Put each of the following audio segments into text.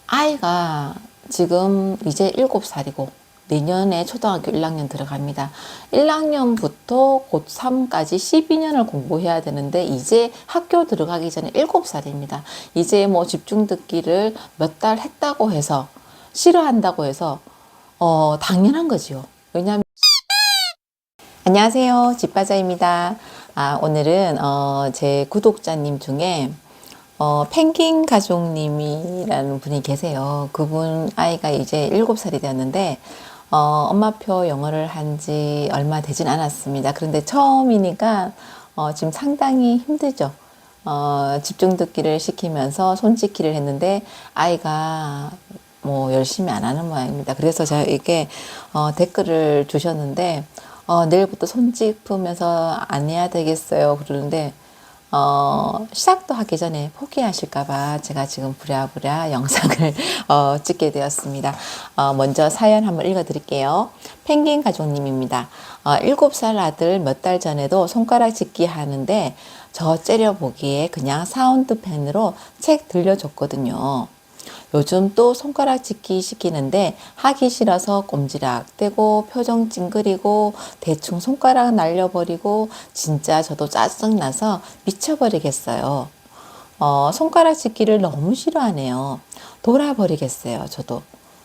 아이가 지금 이제 7살이고 내년에 초등학교 1학년 들어갑니다. 1학년부터 곧 3까지 12년을 공부해야 되는데 이제 학교 들어가기 전에 7살입니다. 이제 뭐 집중 듣기를 몇 달 했다고 해서 싫어한다고 해서 당연한 거지요. 왜냐하면 안녕하세요. 집바자입니다. 오늘은 제 구독자님 중에 펭귄 가족님이라는 분이 계세요. 그분 아이가 이제 7살이 되었는데 엄마표 영어를 한 지 얼마 되진 않았습니다. 그런데 처음이니까 지금 상당히 힘들죠. 집중 듣기를 시키면서 손짓기를 했는데 아이가 뭐 열심히 안 하는 모양입니다. 그래서 제가 이게 댓글을 주셨는데 내일부터 손 짚으면서 안 해야 되겠어요. 그러는데 시작도 하기 전에 포기하실까봐 제가 지금 부랴부랴 영상을 찍게 되었습니다. 먼저 사연 한번 읽어드릴게요. 펭귄 가족님입니다. 7살 아들 몇 달 전에도 손가락 짚기 하는데 저 째려보기에 그냥 사운드펜으로 책 들려줬거든요. 요즘 또 손가락 짚기 시키는데 하기 싫어서 꼼지락대고 표정 찡그리고 대충 손가락 날려버리고 진짜 저도 짜증나서 미쳐버리겠어요. 손가락 짚기를 너무 싫어하네요. 돌아버리겠어요.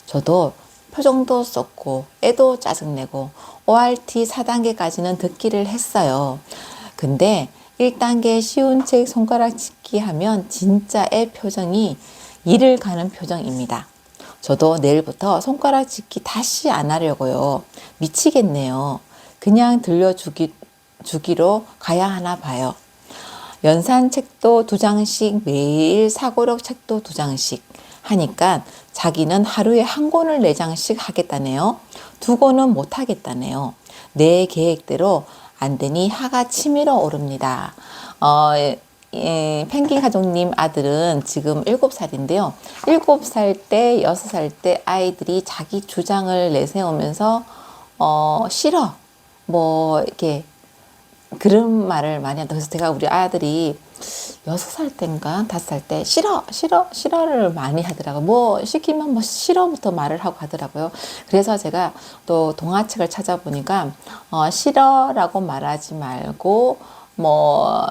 저도 표정도 썼고 애도 짜증내고 ORT 4단계까지는 듣기를 했어요. 근데 1단계 쉬운 책 손가락 짚기 하면 진짜 애 표정이 이를 가는 표정입니다. 저도 내일부터 손가락 짚기 다시 안 하려고요. 미치겠네요. 그냥 들려주기로 가야 하나 봐요. 연산 책도 2장씩 매일 사고력 책도 2장씩 하니까 자기는 하루에 1권을 4장씩 하겠다네요. 2권은 못 하겠다네요. 내 계획대로 안 되니 하가 치밀어 오릅니다. 펭귄 가족님 아들은 지금 7살인데요. 7살 때, 6살 때 아이들이 자기 주장을 내세우면서, 싫어. 뭐, 이렇게, 그런 말을 많이 한다. 그래서 제가 우리 아들이 6살 때인가 5살 때 싫어를 많이 하더라고요. 뭐 시키면 뭐 싫어부터 말을 하고 하더라고요. 그래서 제가 또 동화책을 찾아보니까 싫어라고 말하지 말고 뭐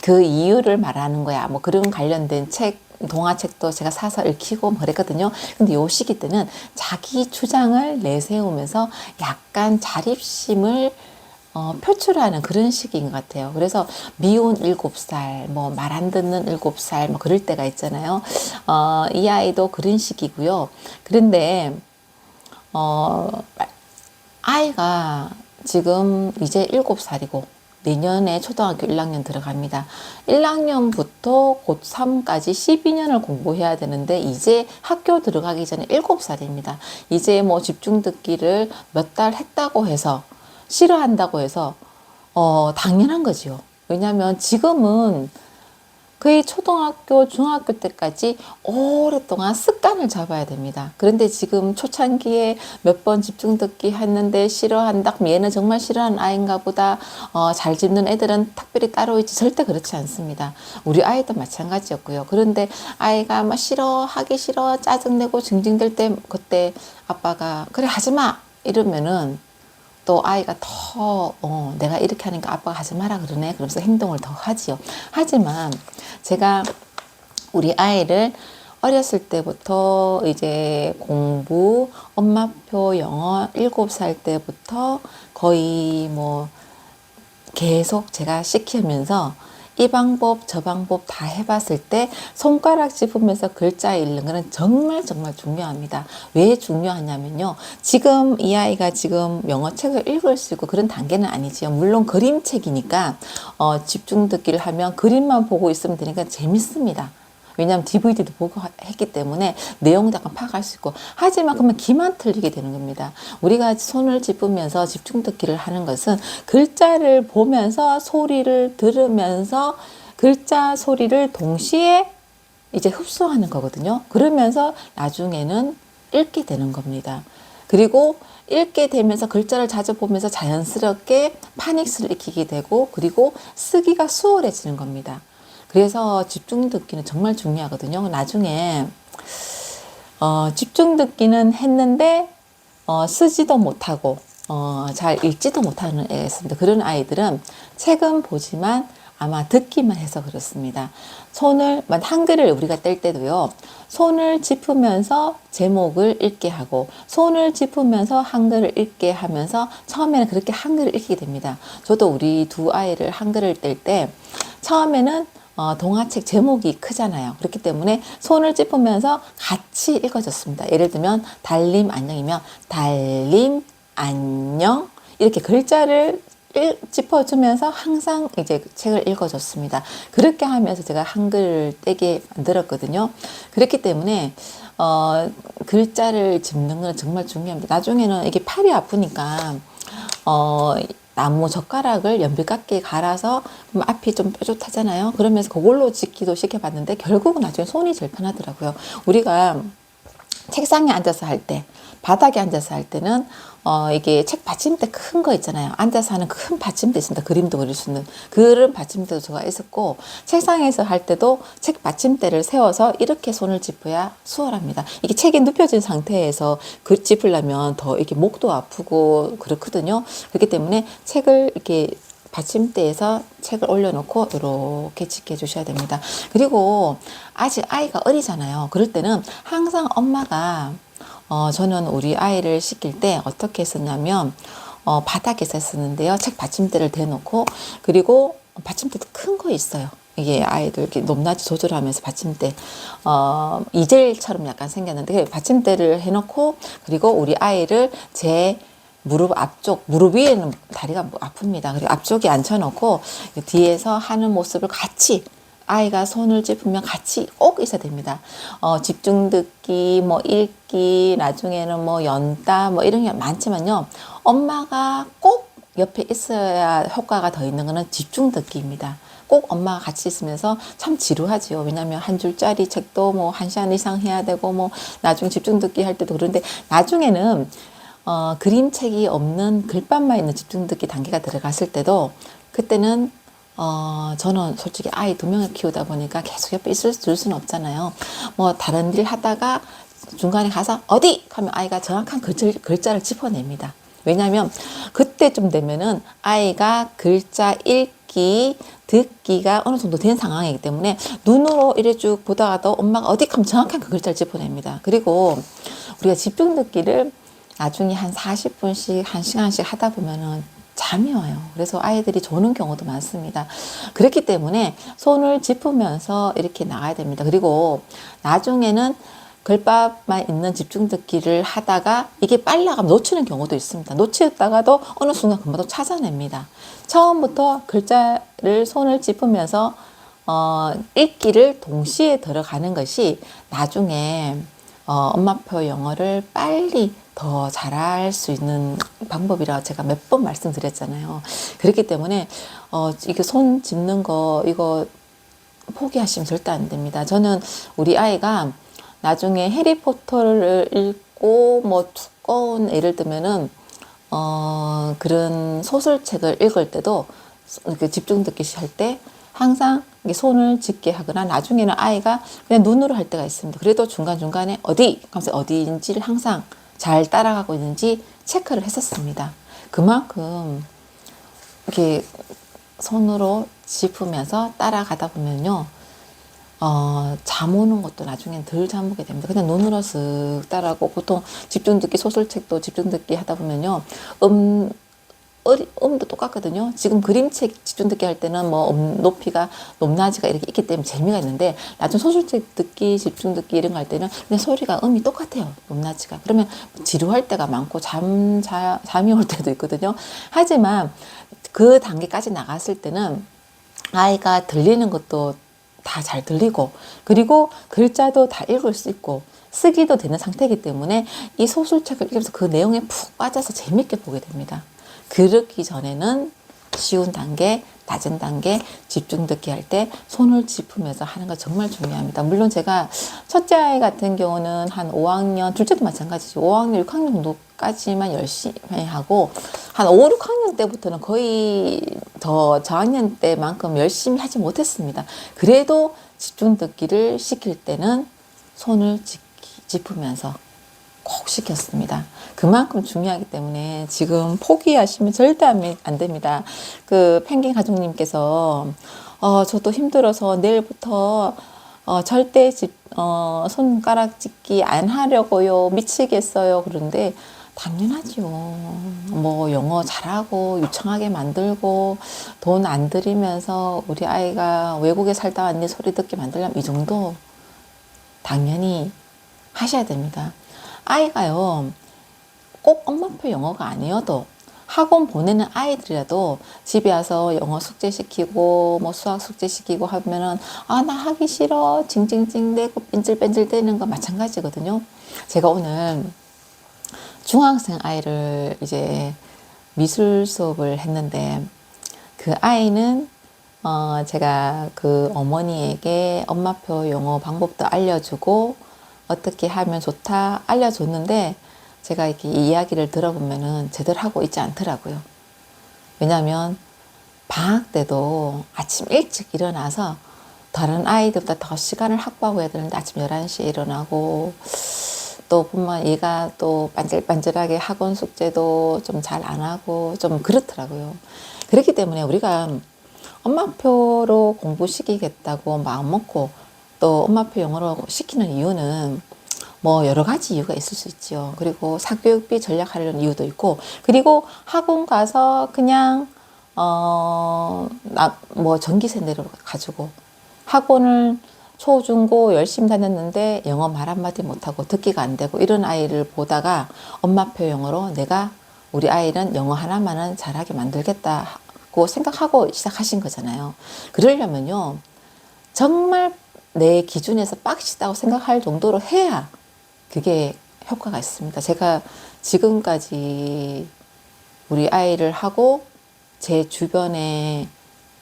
그 이유를 말하는 거야. 뭐 그런 관련된 책, 동화책도 제가 사서 읽히고 뭐 그랬거든요. 근데 요 시기 때는 자기 주장을 내세우면서 약간 자립심을 표출하는 그런 시기인 것 같아요. 그래서 미운 7살, 뭐 말 안 듣는 7살, 뭐 그럴 때가 있잖아요. 이 아이도 그런 시기고요. 그런데 아이가 지금 이제 7살이고 내년에 초등학교 1학년 들어갑니다. 1학년부터 곧 3까지 12년을 공부해야 되는데 이제 학교 들어가기 전에 7살입니다. 이제 뭐 집중 듣기를 몇 달 했다고 해서 싫어한다고 해서 당연한 거지요. 왜냐하면 지금은 거의 초등학교, 중학교 때까지 오랫동안 습관을 잡아야 됩니다. 그런데 지금 초창기에 몇 번 집중 듣기 했는데 싫어한다. 얘는 정말 싫어하는 아이인가 보다. 잘 짚는 애들은 특별히 따로 있지. 절대 그렇지 않습니다. 우리 아이도 마찬가지였고요. 그런데 아이가 막 싫어, 하기 싫어, 짜증내고 징징댈 때 그때 아빠가 그래 하지 마 이러면은 또 아이가 더 내가 이렇게 하니까 아빠가 하지 마라 그러네 그러면서 행동을 더 하지요. 하지만 제가 우리 아이를 어렸을 때부터 이제 공부, 엄마표 영어 7살 때부터 거의 뭐 계속 제가 시키면서 이 방법 저 방법 다 해봤을 때 손가락 짚으면서 글자 읽는 거는 정말 중요합니다. 왜 중요하냐면요. 지금 이 아이가 지금 영어책을 읽을 수 있고 그런 단계는 아니지요. 물론 그림책이니까 집중 듣기를 하면 그림만 보고 있으면 되니까 재밌습니다. 왜냐하면 DVD도 보고 했기 때문에 내용도 약간 파악할 수 있고 하지만 그러면 귀만 틀리게 되는 겁니다. 우리가 손을 짚으면서 집중 듣기를 하는 것은 글자를 보면서 소리를 들으면서 글자 소리를 동시에 이제 흡수하는 거거든요. 그러면서 나중에는 읽게 되는 겁니다. 그리고 읽게 되면서 글자를 자주 보면서 자연스럽게 파닉스를 익히게 되고 그리고 쓰기가 수월해지는 겁니다. 그래서 집중 듣기는 정말 중요하거든요. 나중에 집중 듣기는 했는데 쓰지도 못하고 잘 읽지도 못하는 애가 있습니다. 그런 아이들은 책은 보지만 아마 듣기만 해서 그렇습니다. 한글을 우리가 뗄 때도요, 손을 짚으면서 제목을 읽게 하고, 손을 짚으면서 한글을 읽게 하면서 처음에는 그렇게 한글을 읽게 됩니다. 저도 우리 두 아이를 한글을 뗄 때, 처음에는 동화책 제목이 크잖아요. 그렇기 때문에 손을 짚으면서 같이 읽어줬습니다. 예를 들면, 달림 안녕이면, 달림 안녕. 이렇게 글자를 짚어주면서 항상 이제 책을 읽어줬습니다. 그렇게 하면서 제가 한글을 떼게 만들었거든요. 그렇기 때문에 글자를 짚는 건 정말 중요합니다. 나중에는 이게 팔이 아프니까 나무 젓가락을 연필깎이에 갈아서 앞이 좀 뾰족하잖아요. 그러면서 그걸로 짚기도 시켜봤는데 결국은 나중에 손이 제일 편하더라고요. 우리가 책상에 앉아서 할 때, 바닥에 앉아서 할 때는 이게 책 받침대 큰 거 있잖아요. 앉아서 하는 큰 받침대 있습니다. 그림도 그릴 수 있는 그런 받침대도 제가 있었고, 책상에서 할 때도 책 받침대를 세워서 이렇게 손을 짚어야 수월합니다. 이게 책이 눕혀진 상태에서 글 짚으려면 더 이렇게 목도 아프고 그렇거든요. 그렇기 때문에 책을 이렇게 받침대에서 책을 올려놓고 이렇게 짚게 해주셔야 됩니다. 그리고 아직 아이가 어리잖아요. 그럴 때는 항상 엄마가 저는 우리 아이를 시킬 때 어떻게 했었냐면 바닥에서 했었는데요. 책 받침대를 대놓고, 그리고 받침대도 큰 거 있어요. 이게 아이들 이렇게 높낮이 조절하면서 받침대 이젤처럼 약간 생겼는데 받침대를 해놓고, 그리고 우리 아이를 제 무릎 앞쪽, 무릎 위에는 다리가 아픕니다. 그리고 앞쪽에 앉혀놓고 뒤에서 하는 모습을 같이, 아이가 손을 짚으면 같이 꼭 있어야 됩니다. 집중 듣기, 뭐 읽기, 나중에는 뭐 연따, 뭐 이런 게 많지만요. 엄마가 꼭 옆에 있어야 효과가 더 있는 거는 집중 듣기입니다. 꼭 엄마가 같이 있으면서 참 지루하지요. 왜냐하면 한 줄짜리 책도 뭐 1시간 이상 해야 되고, 뭐 나중에 집중 듣기 할 때도 그런데, 나중에는 그림책이 없는 글밥만 있는 집중 듣기 단계가 들어갔을 때도, 그때는 저는 솔직히 아이 2명을 키우다 보니까 계속 옆에 있을 수는 없잖아요. 뭐 다른 일 하다가 중간에 가서 어디 하면 아이가 정확한 글자를 짚어냅니다. 왜냐하면 그때쯤 되면은 아이가 글자 읽기, 듣기가 어느 정도 된 상황이기 때문에 눈으로 이래 쭉 보다가도 엄마가 어디 하면 정확한 그 글자를 짚어냅니다. 그리고 우리가 집중 듣기를 나중에 한 40분씩, 1시간씩 하다 보면은 잠이 와요. 그래서 아이들이 조는 경우도 많습니다. 그렇기 때문에 손을 짚으면서 이렇게 나가야 됩니다. 그리고 나중에는 글밥만 있는 집중 듣기를 하다가 이게 빨리 나가면 놓치는 경우도 있습니다. 놓치다가도 어느 순간 금방 또 찾아냅니다. 처음부터 글자를 손을 짚으면서 읽기를 동시에 들어가는 것이 나중에 엄마표 영어를 빨리 더 잘할 수 있는 방법이라 제가 몇 번 말씀드렸잖아요. 그렇기 때문에 이게 손 짚는 거 이거 포기하시면 절대 안 됩니다. 저는 우리 아이가 나중에 해리포터를 읽고 뭐 두꺼운 예를 들면은 그런 소설책을 읽을 때도 이렇게 집중 듣기 할 때 항상 손을 짚게 하거나, 나중에는 아이가 그냥 눈으로 할 때가 있습니다. 그래도 중간중간에 어디 하면서 어디인지를 항상 잘 따라가고 있는지 체크를 했었습니다. 그만큼 이렇게 손으로 짚으면서 따라가다 보면요, 잠 오는 것도 나중엔 덜 잠 오게 됩니다. 그냥 눈으로 쓱 따라하고, 보통 집중 듣기 소설책도 집중 듣기 하다 보면요, 음도 똑같거든요. 지금 그림책 집중 듣기 할 때는 뭐 높이가, 높낮이가 이렇게 있기 때문에 재미가 있는데, 나중 소설책 듣기, 집중 듣기 이런 거 할 때는 그냥 소리가, 음이 똑같아요. 높낮이가. 그러면 지루할 때가 많고 잠이 올 때도 있거든요. 하지만 그 단계까지 나갔을 때는 아이가 들리는 것도 다 잘 들리고, 그리고 글자도 다 읽을 수 있고 쓰기도 되는 상태이기 때문에 이 소설책을 읽으면서 그 내용에 푹 빠져서 재밌게 보게 됩니다. 그러기 전에는 쉬운 단계, 낮은 단계, 집중 듣기 할 때 손을 짚으면서 하는 거 정말 중요합니다. 물론 제가 첫째 아이 같은 경우는 한 5학년, 둘째도 마찬가지죠. 5학년, 6학년 정도까지만 열심히 하고 한 5, 6학년 때부터는 거의 더 저학년 때만큼 열심히 하지 못했습니다. 그래도 집중 듣기를 시킬 때는 손을 짚으면서 꼭 시켰습니다. 그만큼 중요하기 때문에 지금 포기하시면 절대 안 됩니다. 그 펭귄 가족님께서 저도 힘들어서 내일부터 절대 손가락 짚기 안 하려고요. 미치겠어요. 그런데 당연하죠. 뭐 영어 잘하고 유창하게 만들고 돈 안 들이면서 우리 아이가 외국에 살다 왔니 소리 듣게 만들려면 이 정도 당연히 하셔야 됩니다. 아이가요, 꼭 엄마표 영어가 아니어도 학원 보내는 아이들이라도 집에 와서 영어 숙제 시키고 뭐 수학 숙제 시키고 하면은 나 하기 싫어 징징징 대고 뺀질뺀질 대는 거 마찬가지거든요. 제가 오늘 중학생 아이를 이제 미술 수업을 했는데 그 아이는 제가 그 어머니에게 엄마표 영어 방법도 알려주고 어떻게 하면 좋다 알려줬는데 제가 이렇게 이야기를 들어보면은 제대로 하고 있지 않더라고요. 왜냐하면 방학 때도 아침 일찍 일어나서 다른 아이들보다 더 시간을 확보하고 해야 되는데 아침 11시에 일어나고 또 보면 얘가 또 반질반질하게 학원 숙제도 좀 잘 안 하고 좀 그렇더라고요. 그렇기 때문에 우리가 엄마표로 공부시키겠다고 마음먹고 또 엄마표 영어로 시키는 이유는 뭐 여러 가지 이유가 있을 수 있죠. 그리고 사교육비 전략하려는 이유도 있고, 그리고 학원 가서 그냥 뭐 전기세대로 가지고 학원을 초, 중, 고 열심히 다녔는데 영어 말 한마디 못하고 듣기가 안 되고 이런 아이를 보다가 엄마표 영어로 내가 우리 아이는 영어 하나만은 잘하게 만들겠다고 생각하고 시작하신 거잖아요. 그러려면요, 정말 내 기준에서 빡시다고 생각할 정도로 해야 그게 효과가 있습니다. 제가 지금까지 우리 아이를 하고 제 주변에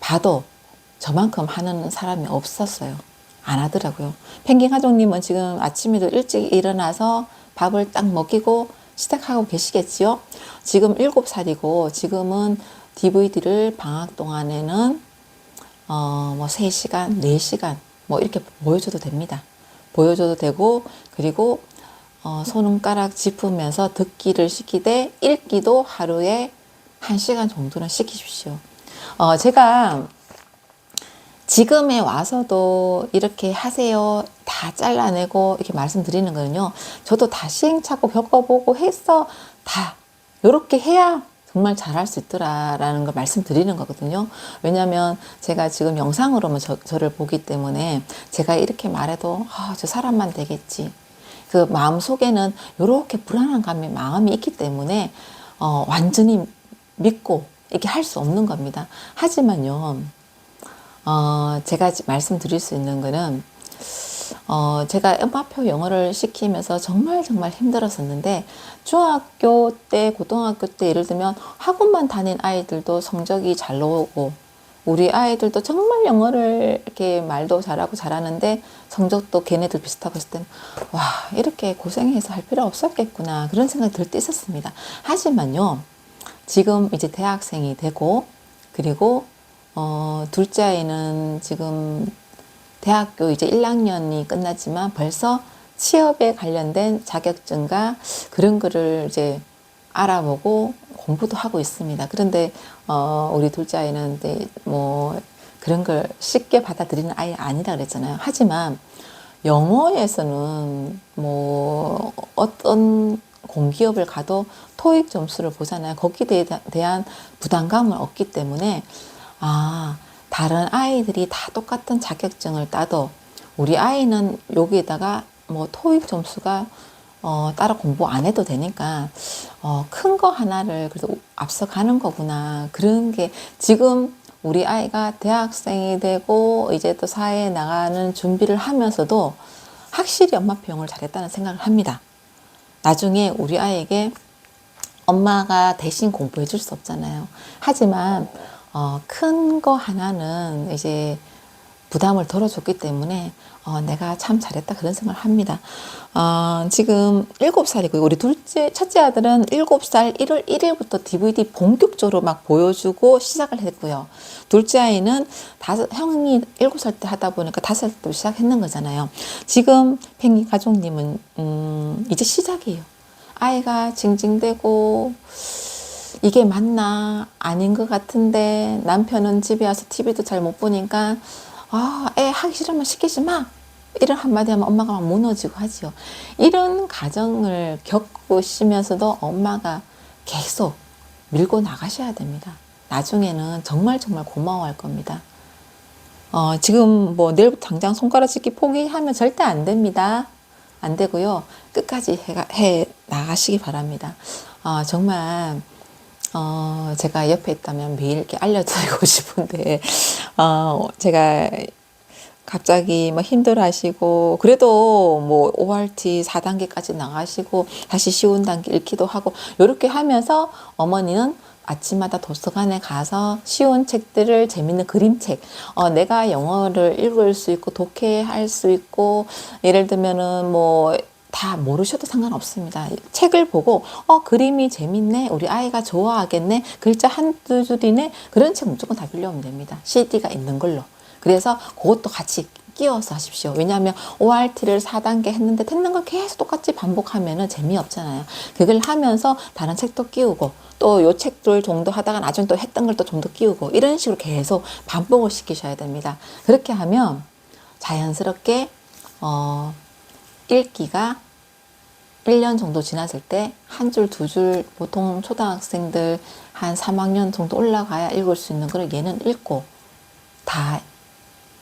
봐도 저만큼 하는 사람이 없었어요. 안 하더라고요. 펭귄 가족님은 지금 아침에도 일찍 일어나서 밥을 딱 먹이고 시작하고 계시겠지요? 지금 7살이고 지금은 DVD를 방학 동안에는 뭐 3시간, 4시간 뭐 이렇게 보여줘도 됩니다. 보여줘도 되고, 그리고 손가락 짚으면서 듣기를 시키되 읽기도 하루에 1시간 정도는 시키십시오. 제가 지금에 와서도 이렇게 하세요 다 잘라내고 이렇게 말씀드리는 거는요, 저도 다 시행착오 겪어보고 해서 다 이렇게 해야 정말 잘할 수 있더라라는 걸 말씀드리는 거거든요. 왜냐하면 제가 지금 영상으로만 저를 보기 때문에 제가 이렇게 말해도 저 사람만 되겠지, 그 마음 속에는 이렇게 불안한 마음이 있기 때문에 완전히 믿고 이렇게 할 수 없는 겁니다. 하지만요, 제가 말씀드릴 수 있는 거는 제가 엄마표 영어를 시키면서 정말 힘들었었는데, 중학교 때, 고등학교 때 예를 들면 학원만 다닌 아이들도 성적이 잘 나오고, 우리 아이들도 정말 영어를 이렇게 말도 잘하고 잘하는데 성적도 걔네들 비슷하고 했을 땐 와, 이렇게 고생해서 할 필요 없었겠구나 그런 생각이 들 때 있었습니다. 하지만요, 지금 이제 대학생이 되고, 그리고 둘째 아이는 지금 대학교 이제 1학년이 끝났지만 벌써 취업에 관련된 자격증과 그런 거를 이제 알아보고 공부도 하고 있습니다. 그런데 우리 둘째 아이는 뭐 그런 걸 쉽게 받아들이는 아이 아니라 그랬잖아요. 하지만 영어에서는 뭐 어떤 공기업을 가도 토익 점수를 보잖아요. 거기에 대한 부담감을 얻기 때문에 다른 아이들이 다 똑같은 자격증을 따도 우리 아이는 여기에다가 뭐 토익 점수가 따로 공부 안 해도 되니까 큰 거 하나를 그래도 앞서가는 거구나, 그런 게 지금 우리 아이가 대학생이 되고 이제 또 사회에 나가는 준비를 하면서도 확실히 엄마표 영어를 잘했다는 생각을 합니다. 나중에 우리 아이에게 엄마가 대신 공부해 줄 수 없잖아요. 하지만 큰 거 하나는 이제 부담을 덜어줬기 때문에 내가 참 잘했다 그런 생각을 합니다. 지금 7살이고요. 우리 첫째 아들은 7살 1월 1일부터 DVD 본격적으로 막 보여주고 시작을 했고요. 둘째 아이는 형이 7살 때 하다 보니까 5살 때 시작했는 거잖아요. 지금 펭귄 가족님은 이제 시작이에요. 아이가 징징대고 이게 맞나 아닌 것 같은데 남편은 집에 와서 TV도 잘 못 보니까 애 하기 싫으면 시키지 마. 이런 한마디 하면 엄마가 막 무너지고 하지요. 이런 가정을 겪으시면서도 엄마가 계속 밀고 나가셔야 됩니다. 나중에는 정말 고마워할 겁니다. 지금 뭐 내일부터 당장 손가락 씻기 포기하면 절대 안 됩니다. 안 되고요. 끝까지 해 나가시기 바랍니다. 정말 제가 옆에 있다면 매일 이렇게 알려드리고 싶은데, 제가 갑자기 뭐 힘들어 하시고, 그래도 뭐 ORT 4단계까지 나가시고, 다시 쉬운 단계 읽기도 하고, 이렇게 하면서 어머니는 아침마다 도서관에 가서 쉬운 책들을 재밌는 그림책, 내가 영어를 읽을 수 있고, 독해할 수 있고, 예를 들면은 뭐, 다 모르셔도 상관없습니다. 책을 보고 그림이 재밌네, 우리 아이가 좋아하겠네, 글자 한두 줄이네, 그런 책 무조건 다 빌려오면 됩니다. CD가 있는 걸로. 그래서 그것도 같이 끼워서 하십시오. 왜냐하면 ORT를 4단계 했는데 듣는 거 계속 똑같이 반복하면 재미없잖아요. 그걸 하면서 다른 책도 끼우고 또 요 책들 정도 하다가 나중에 또 했던 걸 또 좀 더 끼우고 이런 식으로 계속 반복을 시키셔야 됩니다. 그렇게 하면 자연스럽게 읽기가 1년 정도 지났을 때 한 줄, 두 줄, 보통 초등학생들 한 3학년 정도 올라가야 읽을 수 있는 걸 얘는 읽고 다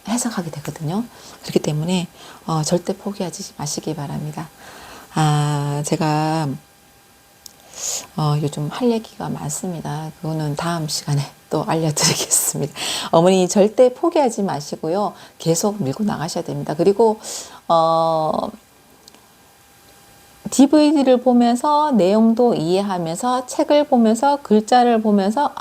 해석하게 되거든요. 그렇기 때문에 절대 포기하지 마시기 바랍니다. 제가 요즘 할 얘기가 많습니다. 그거는 다음 시간에 또 알려드리겠습니다. 어머니 절대 포기하지 마시고요. 계속 밀고 나가셔야 됩니다. 그리고 DVD를 보면서 내용도 이해하면서 책을 보면서 글자를 보면서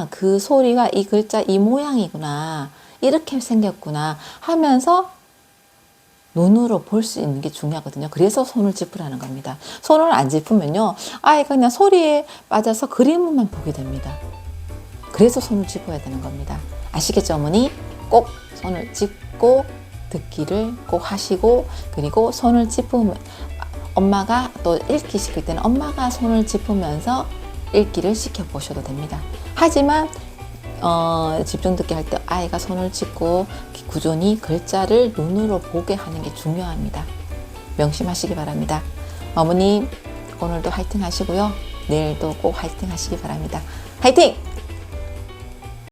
그 소리가 이 글자 이 모양이구나, 이렇게 생겼구나 하면서 눈으로 볼 수 있는 게 중요하거든요. 그래서 손을 짚으라는 겁니다. 손을 안 짚으면요, 아이가 그냥 소리에 빠져서 그림만 보게 됩니다. 그래서 손을 짚어야 되는 겁니다. 아시겠죠, 어머니? 꼭 손을 짚고 듣기를 꼭 하시고, 그리고 손을 짚으면 엄마가 또 읽기 시킬 때는 엄마가 손을 짚으면서 읽기를 시켜보셔도 됩니다. 하지만 집중 듣기 할 때 아이가 손을 짚고 꾸준히 글자를 눈으로 보게 하는 게 중요합니다. 명심하시기 바랍니다. 어머니 오늘도 화이팅 하시고요. 내일도 꼭 화이팅 하시기 바랍니다. 화이팅!